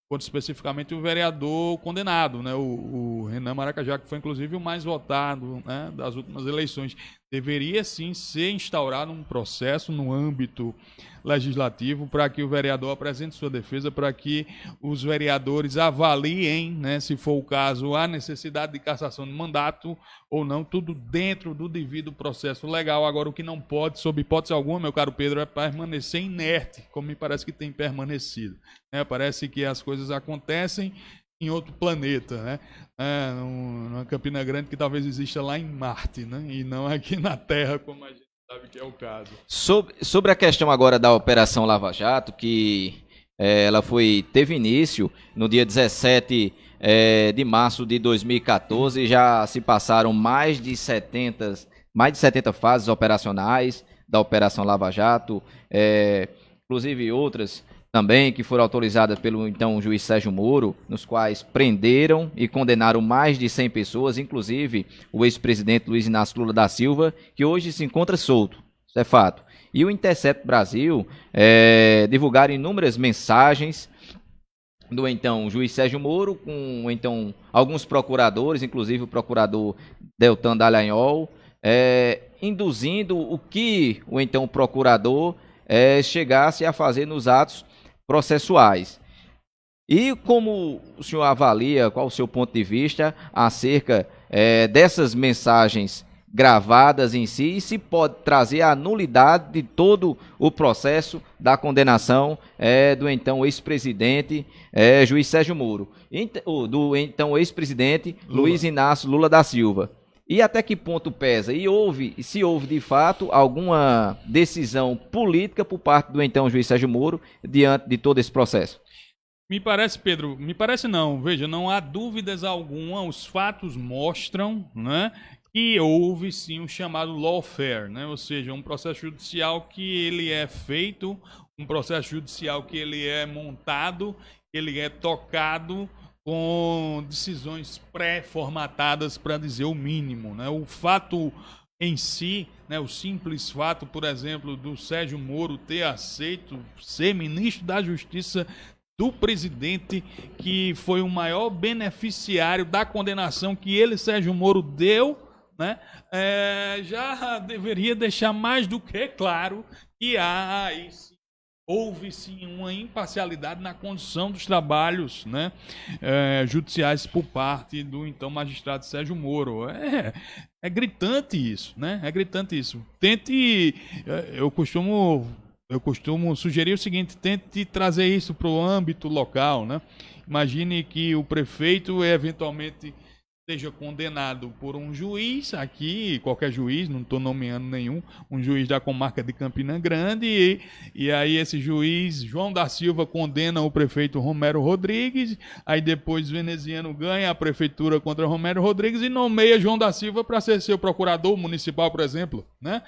S2: quanto especificamente o vereador condenado, né, o Renan Maracajá, que foi inclusive o mais votado, né, das últimas eleições. Deveria sim ser instaurado um processo no âmbito legislativo para que o vereador apresente sua defesa, para que os vereadores avaliem, né, se for o caso, a necessidade de cassação de mandato ou não, tudo dentro do devido processo legal. Agora, o que não pode, sob hipótese alguma, meu caro Pedro, é permanecer inerte, como me parece que tem permanecido. Parece que as coisas acontecem em outro planeta, né? Numa Campina Grande que talvez exista lá em Marte, né? E não aqui na Terra, como a gente sabe que é o caso.
S1: Sobre a questão agora da Operação Lava Jato, que ela teve início no dia 17 de março de 2014, já se passaram mais de 70 fases operacionais da Operação Lava Jato, inclusive outras também que foram autorizadas pelo então juiz Sérgio Moro, nos quais prenderam e condenaram mais de 100 pessoas, inclusive o ex-presidente Luiz Inácio Lula da Silva, que hoje se encontra solto, isso é fato. E o Intercept Brasil divulgaram inúmeras mensagens do então juiz Sérgio Moro, com então alguns procuradores, inclusive o procurador Deltan Dallagnol, induzindo o que o então procurador chegasse a fazer nos atos processuais. E como o senhor avalia, qual o seu ponto de vista acerca dessas mensagens gravadas em si, e se pode trazer a nulidade de todo o processo da condenação do então ex-presidente juiz Sérgio Moro, do então ex-presidente Luiz Inácio Lula da Silva? E até que ponto pesa? E se houve de fato alguma decisão política por parte do então juiz Sérgio Moro diante de todo esse processo?
S2: Me parece, Pedro, me parece não. Veja, não há dúvidas alguma, os fatos mostram, né, que houve sim um chamado lawfare, né, ou seja, um processo judicial que ele é feito, um processo judicial que ele é montado, ele é tocado com decisões pré-formatadas, para dizer o mínimo, né? O fato em si, né, o simples fato, por exemplo, do Sérgio Moro ter aceito ser ministro da Justiça do presidente, que foi o maior beneficiário da condenação que ele, Sérgio Moro, deu, né, já deveria deixar mais do que claro que houve sim uma imparcialidade na condução dos trabalhos, né, judiciais por parte do então magistrado Sérgio Moro. É gritante isso, né? É gritante isso. Eu costumo sugerir o seguinte: tente trazer isso para o âmbito local, né? Imagine que o prefeito eventualmente seja condenado por um juiz aqui, qualquer juiz, não estou nomeando nenhum, um juiz da comarca de Campina Grande, e aí esse juiz, João da Silva, condena o prefeito Romero Rodrigues, aí depois Veneziano ganha a prefeitura contra Romero Rodrigues e nomeia João da Silva para ser seu procurador municipal, por exemplo, né?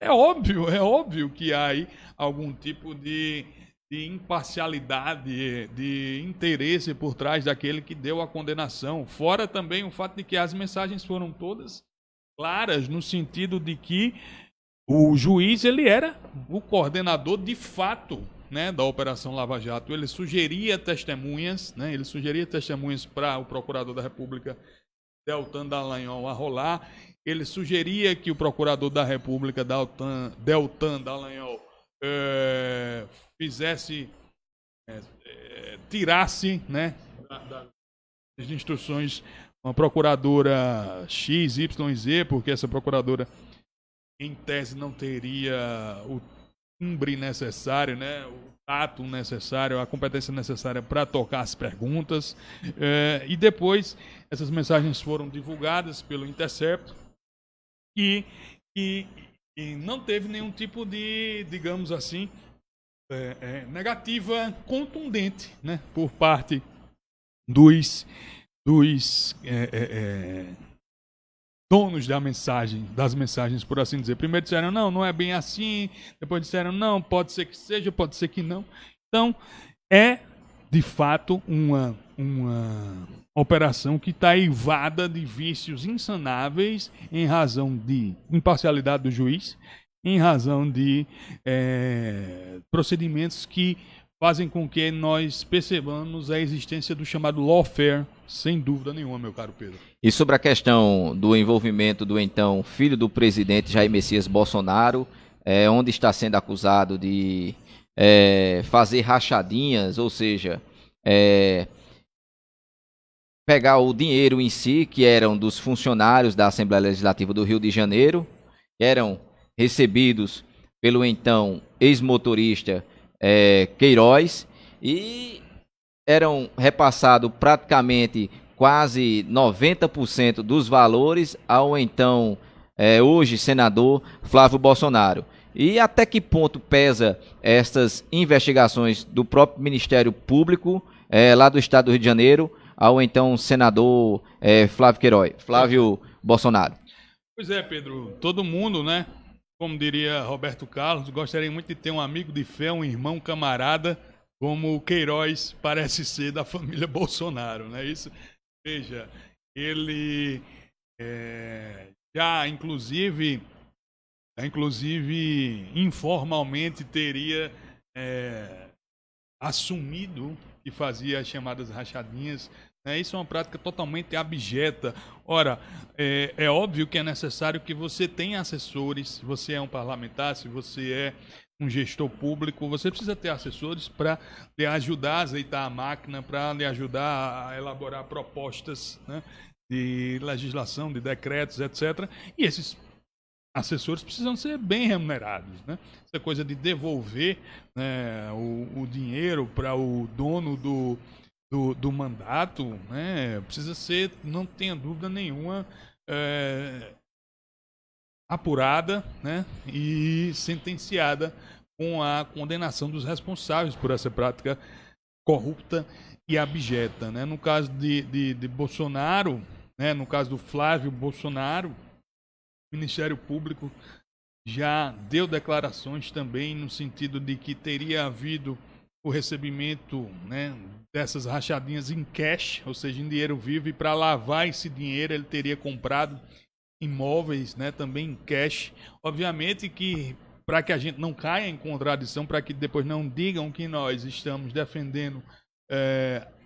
S2: É óbvio que há aí algum tipo de imparcialidade, de interesse por trás daquele que deu a condenação. Fora também o fato de que as mensagens foram todas claras, no sentido de que o juiz ele era o coordenador de fato, né, da Operação Lava Jato. Ele sugeria testemunhas, né, para o procurador da República, Deltan Dallagnol, arrolar. Ele sugeria que o procurador da República, Deltan Dallagnol, tirasse, né, das instruções uma procuradora XYZ, porque essa procuradora, em tese, não teria o timbre necessário, né, o tato necessário, a competência necessária para tocar as perguntas. E depois essas mensagens foram divulgadas pelo Intercept e não teve nenhum tipo de, digamos assim, negativa contundente, né, por parte dos donos das mensagens, por assim dizer. Primeiro disseram, não é bem assim, depois disseram, não, pode ser que seja, pode ser que não. Então, de fato, uma operação que está eivada de vícios insanáveis em razão de imparcialidade do juiz, em razão de procedimentos que fazem com que nós percebamos a existência do chamado lawfare, sem dúvida nenhuma, meu caro Pedro.
S1: E sobre a questão do envolvimento do então filho do presidente Jair Messias Bolsonaro, onde está sendo acusado de fazer rachadinhas, ou seja, pegar o dinheiro em si, que eram dos funcionários da Assembleia Legislativa do Rio de Janeiro, que eram recebidos pelo então ex-motorista Queiroz, e eram repassados praticamente quase 90% dos valores ao então hoje senador Flávio Bolsonaro. E até que ponto pesa estas investigações do próprio Ministério Público lá do estado do Rio de Janeiro ao então senador Flávio Bolsonaro?
S2: Pois é, Pedro, todo mundo, né, como diria Roberto Carlos, gostaria muito de ter um amigo de fé, um irmão, um camarada, como o Queiroz parece ser da família Bolsonaro, né? Isso, veja, ele já, inclusive, informalmente teria assumido que fazia as chamadas rachadinhas, né? Isso é uma prática totalmente abjeta. Ora, é óbvio que é necessário que você tenha assessores, se você é um parlamentar, se você é um gestor público, você precisa ter assessores para lhe ajudar a azeitar a máquina, para lhe ajudar a elaborar propostas, né, de legislação, de decretos, etc. E esses assessores precisam ser bem remunerados, né? Essa coisa de devolver, né, o dinheiro para o dono do mandato, né, precisa ser, não tenha dúvida nenhuma, apurada, né, e sentenciada com a condenação dos responsáveis por essa prática corrupta e abjeta, né? No caso de Bolsonaro, né, no caso do Flávio Bolsonaro, o Ministério Público já deu declarações também no sentido de que teria havido o recebimento, né, dessas rachadinhas em cash, ou seja, em dinheiro vivo, e para lavar esse dinheiro ele teria comprado imóveis, né, também em cash. Obviamente que, para que a gente não caia em contradição, para que depois não digam que nós estamos defendendo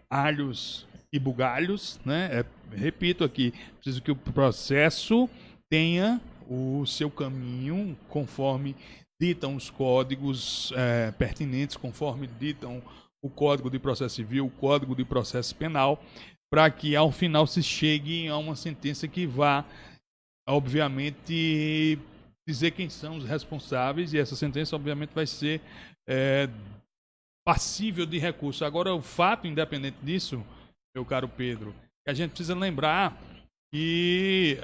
S2: alhos e bugalhos, né? Repito aqui, preciso que o processo tenha o seu caminho conforme ditam os códigos pertinentes, conforme ditam o Código de Processo Civil, o Código de Processo Penal, para que ao final se chegue a uma sentença que vá, obviamente, dizer quem são os responsáveis, e essa sentença, obviamente, vai ser passível de recurso. Agora, o fato, independente disso, meu caro Pedro, que a gente precisa lembrar que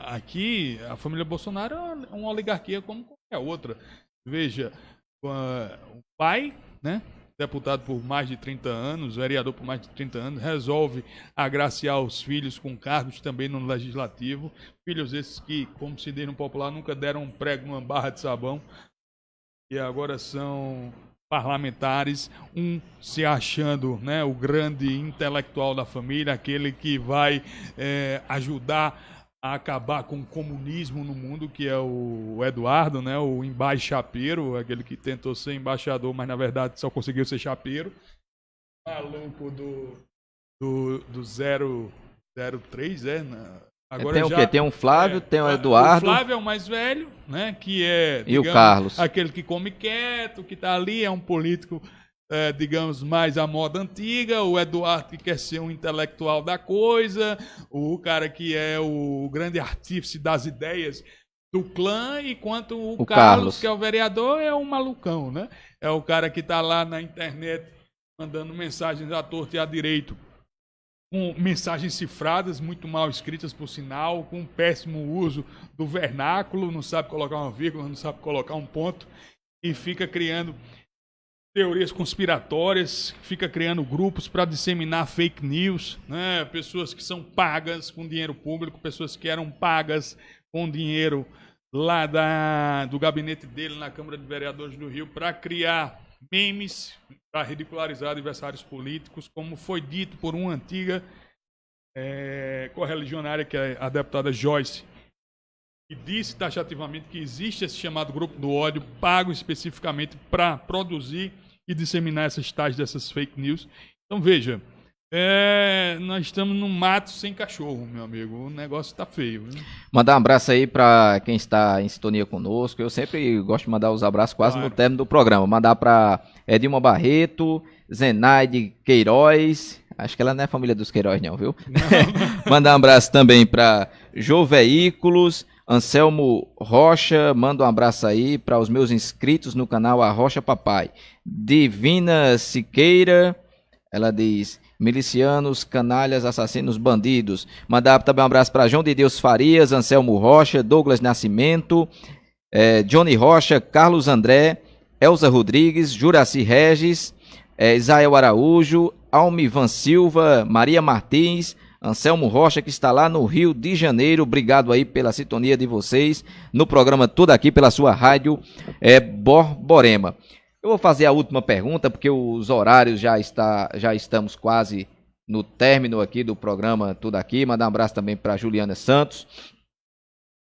S2: aqui a família Bolsonaro é uma oligarquia como qualquer outra. Veja, o pai, né, deputado por mais de 30 anos, vereador por mais de 30 anos, resolve agraciar os filhos com cargos também no legislativo. Filhos esses que, como se diz no popular, nunca deram um prego numa barra de sabão e agora são parlamentares, um se achando, né, o grande intelectual da família, aquele que vai ajudar a acabar com o comunismo no mundo, que é o Eduardo, né, o embaixapeiro, aquele que tentou ser embaixador, mas na verdade só conseguiu ser chapeiro. Maluco do 003, Agora
S1: tem o quê? Tem um Flávio, tem o Eduardo.
S2: O Flávio é o mais velho, né? Que é,
S1: digamos, e o Carlos,
S2: aquele que come quieto, que está ali, é um político, digamos, mais à moda antiga. O Eduardo, que quer ser um intelectual da coisa. O cara que é o grande artífice das ideias do clã. Enquanto o Carlos, que é o vereador, é um malucão, né? É o cara que está lá na internet mandando mensagens à torta e à direito, com mensagens cifradas, muito mal escritas, por sinal, com um péssimo uso do vernáculo, não sabe colocar uma vírgula, não sabe colocar um ponto, e fica criando teorias conspiratórias, fica criando grupos para disseminar fake news, né? Pessoas que são pagas com dinheiro público, pessoas que eram pagas com dinheiro lá do gabinete dele na Câmara de Vereadores do Rio para criar memes, para ridicularizar adversários políticos, como foi dito por uma antiga correligionária, que é a deputada Joyce, que disse taxativamente que existe esse chamado grupo do ódio, pago especificamente para produzir e disseminar essas tais dessas fake news. Então veja, nós estamos num mato sem cachorro, meu amigo. O negócio está feio, viu?
S1: Mandar um abraço aí para quem está em sintonia conosco. Eu sempre gosto de mandar os abraços quase no término do programa. Mandar para Edilma Barreto, Zenaide Queiroz. Acho que ela não é família dos Queiroz não, viu? Não. Mandar um abraço também para Jô Veículos, Anselmo Rocha. Manda um abraço aí para os meus inscritos no canal Arrocha Papai. Divina Siqueira, ela diz: milicianos, canalhas, assassinos, bandidos. Mandar também um abraço para João de Deus Farias, Anselmo Rocha, Douglas Nascimento, Johnny Rocha, Carlos André, Elza Rodrigues, Juraci Regis, Isael Araújo, Almivan Silva, Maria Martins, Anselmo Rocha, que está lá no Rio de Janeiro. Obrigado aí pela sintonia de vocês no programa Tudo Aqui pela sua rádio Borborema. Eu vou fazer a última pergunta, porque os horários já estamos quase no término aqui do programa Tudo Aqui. Mandar um abraço também para Juliana Santos.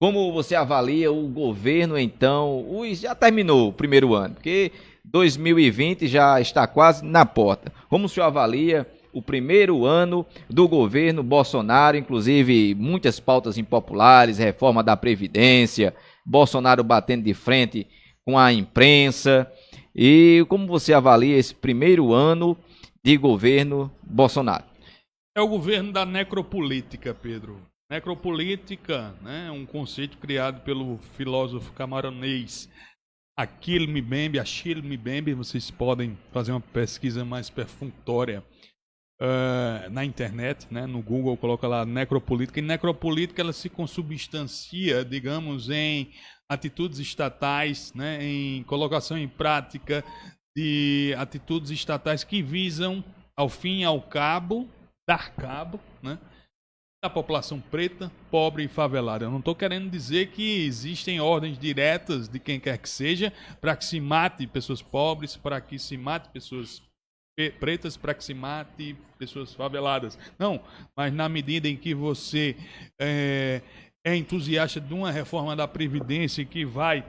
S1: Como você avalia o governo, então? Já terminou o primeiro ano, porque 2020 já está quase na porta. Como o senhor avalia o primeiro ano do governo Bolsonaro, inclusive muitas pautas impopulares, reforma da Previdência, Bolsonaro batendo de frente com a imprensa. E como você avalia esse primeiro ano de governo Bolsonaro?
S2: É o governo da necropolítica, Pedro. Necropolítica, né, é um conceito criado pelo filósofo camaronês Achille Mbembe. Vocês podem fazer uma pesquisa mais perfunctória na internet, né, no Google, coloca lá necropolítica. E necropolítica, ela se consubstancia, digamos, em atitudes estatais, né, em colocação em prática de atitudes estatais que visam, ao fim e ao cabo, dar cabo, né, da população preta, pobre e favelada. Eu não estou querendo dizer que existem ordens diretas de quem quer que seja para que se mate pessoas pobres, para que se mate pessoas pretas, para que se mate pessoas faveladas. Não, mas na medida em que você é entusiasta de uma reforma da Previdência que vai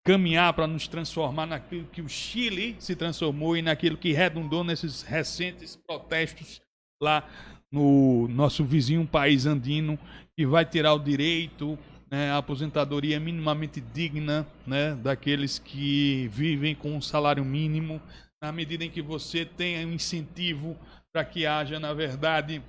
S2: caminhar para nos transformar naquilo que o Chile se transformou e naquilo que redundou nesses recentes protestos lá no nosso vizinho país andino, que vai tirar o direito, né, à aposentadoria minimamente digna, né, daqueles que vivem com um salário mínimo, na medida em que você tenha um incentivo para que haja, na verdade,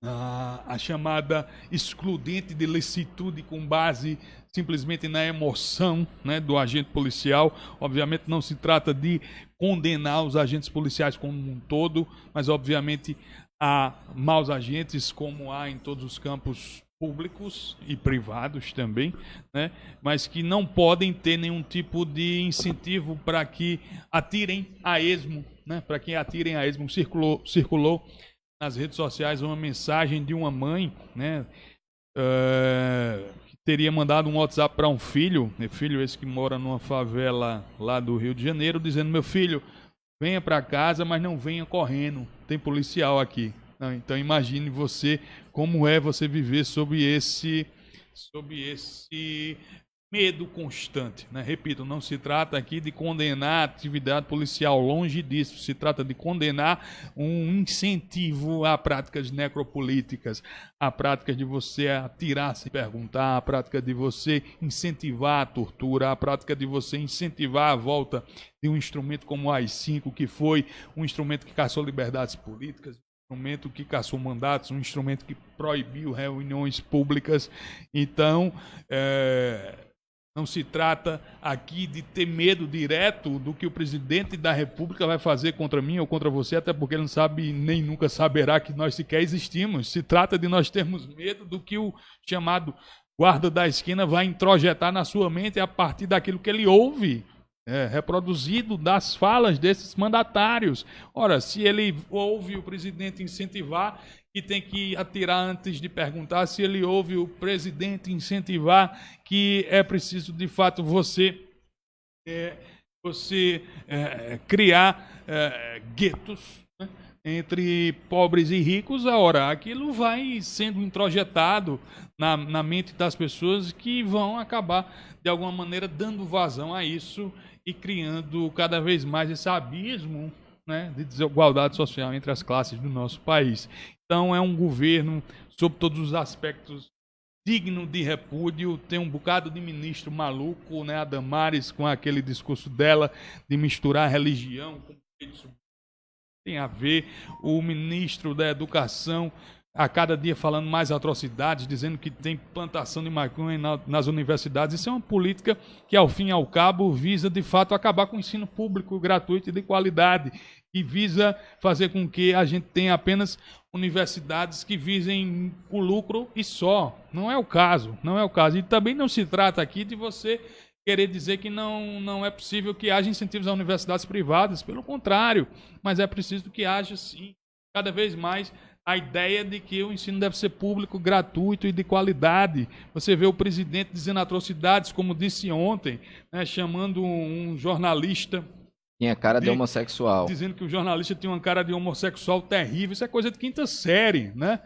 S2: a chamada excludente de licitude com base simplesmente na emoção, né, do agente policial. Obviamente não se trata de condenar os agentes policiais como um todo, mas obviamente há maus agentes, como há em todos os campos públicos e privados também, né? Mas que não podem ter nenhum tipo de incentivo para que atirem a esmo, né? Para que atirem a esmo. Circulou nas redes sociais uma mensagem de uma mãe, né, que teria mandado um WhatsApp para um filho esse que mora numa favela lá do Rio de Janeiro, dizendo: meu filho, venha para casa, mas não venha correndo, tem policial aqui. Não, então imagine você como é você viver sob esse medo constante, né? Repito, não se trata aqui de condenar a atividade policial, longe disso. Se trata de condenar um incentivo a práticas necropolíticas, a prática de você atirar sem perguntar, a prática de você incentivar a tortura, a prática de você incentivar a volta de um instrumento como o AI-5, que foi um instrumento que caçou liberdades políticas, um instrumento que caçou mandatos, um instrumento que proibiu reuniões públicas. Então, não se trata aqui de ter medo direto do que o presidente da República vai fazer contra mim ou contra você, até porque ele não sabe nem nunca saberá que nós sequer existimos. Se trata de nós termos medo do que o chamado guarda da esquina vai introjetar na sua mente a partir daquilo que ele ouve, reproduzido das falas desses mandatários. Ora, se ele ouve o presidente incentivar que tem que atirar antes de perguntar, se ele ouve o presidente incentivar que é preciso, de fato, você criar guetos, né, entre pobres e ricos, ora, aquilo vai sendo introjetado na mente das pessoas, que vão acabar, de alguma maneira, dando vazão a isso e criando cada vez mais esse abismo, né, de desigualdade social entre as classes do nosso país. Então é um governo, sob todos os aspectos, digno de repúdio. Tem um bocado de ministro maluco, né, a Damares, com aquele discurso dela de misturar religião com isso tem a ver. O ministro da Educação, a cada dia falando mais atrocidades, dizendo que tem plantação de maconha nas universidades. Isso é uma política que, ao fim e ao cabo, visa, de fato, acabar com o ensino público gratuito e de qualidade, e visa fazer com que a gente tenha apenas universidades que visem o lucro e só. Não é o caso, não é o caso. E também não se trata aqui de você querer dizer que não é possível que haja incentivos a universidades privadas, pelo contrário, mas é preciso que haja, sim, cada vez mais a ideia de que o ensino deve ser público, gratuito e de qualidade. Você vê o presidente dizendo atrocidades, como disse ontem, né, chamando um jornalista...
S1: Tinha cara de homossexual.
S2: Dizendo que o jornalista tinha uma cara de homossexual terrível. Isso é coisa de quinta série, né?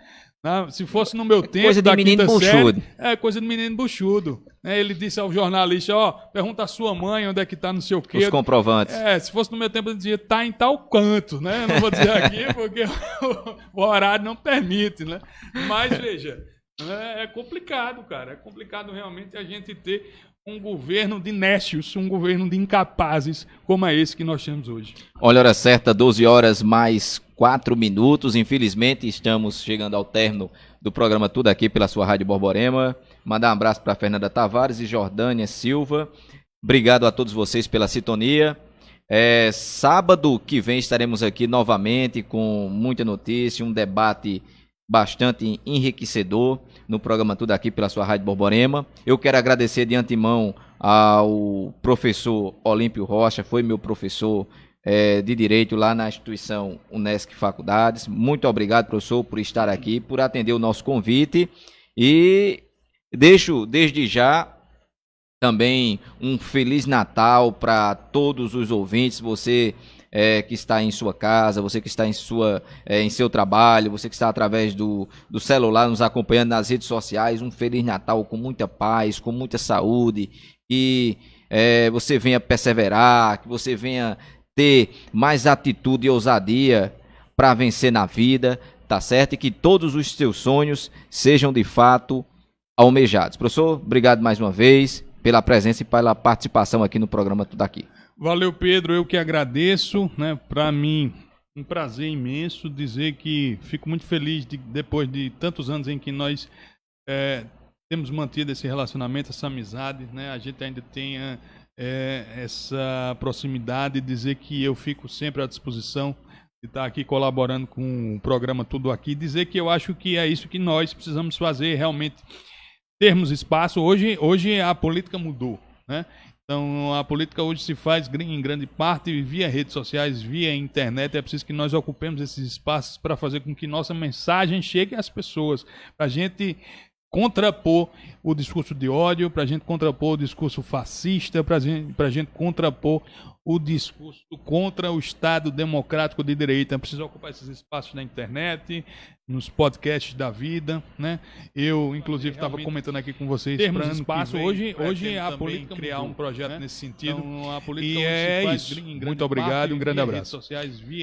S2: Se fosse no meu tempo,
S1: coisa de
S2: da
S1: menino
S2: quinta série,
S1: buchudo.
S2: é coisa de menino buchudo. Ele disse ao jornalista, pergunta à sua mãe onde é que tá não sei o quê.
S1: Os comprovantes.
S2: Se fosse no meu tempo, eu dizia, tá em tal canto, né? Não vou dizer aqui porque o horário não permite, né? Mas, veja, é complicado, cara. É complicado realmente a gente ter um governo de nécios, um governo de incapazes como é esse que nós temos hoje.
S1: Olha, hora certa, 12 horas mais 4 minutos. Infelizmente, estamos chegando ao término do programa Tudo Aqui pela sua Rádio Borborema. Mandar um abraço para Fernanda Tavares e Jordânia Silva. Obrigado a todos vocês pela sintonia. Sábado que vem estaremos aqui novamente com muita notícia, um debate bastante enriquecedor no programa Tudo Aqui pela sua Rádio Borborema. Eu quero agradecer de antemão ao professor Olímpio Rocha, foi meu professor de Direito lá na instituição Unesc Faculdades. Muito obrigado, professor, por estar aqui, por atender o nosso convite, e deixo desde já também um Feliz Natal para todos os ouvintes, você que está em sua casa, você que está em seu trabalho, você que está através do celular nos acompanhando nas redes sociais. Um Feliz Natal com muita paz, com muita saúde, que você venha perseverar, que você venha ter mais atitude e ousadia para vencer na vida, tá certo? E que todos os seus sonhos sejam de fato almejados. Professor, obrigado mais uma vez pela presença e pela participação aqui no programa Tudo Aqui.
S2: Valeu, Pedro, eu que agradeço, né? Para mim, um prazer imenso dizer que fico muito feliz depois de tantos anos em que nós temos mantido esse relacionamento, essa amizade, né? A gente ainda tenha essa proximidade, dizer que eu fico sempre à disposição de estar aqui colaborando com o programa Tudo Aqui, dizer que eu acho que é isso que nós precisamos fazer, realmente termos espaço. Hoje a política mudou, né? Então, a política hoje se faz em grande parte via redes sociais, via internet. É preciso que nós ocupemos esses espaços para fazer com que nossa mensagem chegue às pessoas, para a gente contrapor o discurso de ódio, para a gente contrapor o discurso fascista, para a gente contrapor o discurso contra o Estado democrático de direito. É preciso ocupar esses espaços na internet, nos podcasts da vida, né? Eu, inclusive, estava comentando aqui com vocês, termos espaço. Hoje a política criar um projeto nesse sentido. Então, a política e isso. Muito obrigado, um grande abraço.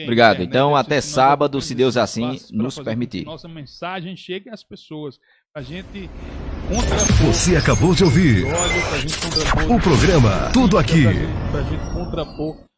S1: Obrigado. Então, até sábado, se Deus assim nos permitir.
S2: Nossa mensagem chegue às pessoas. A gente
S4: Você acabou de ouvir o programa Tudo Aqui.
S2: Pra gente contrapor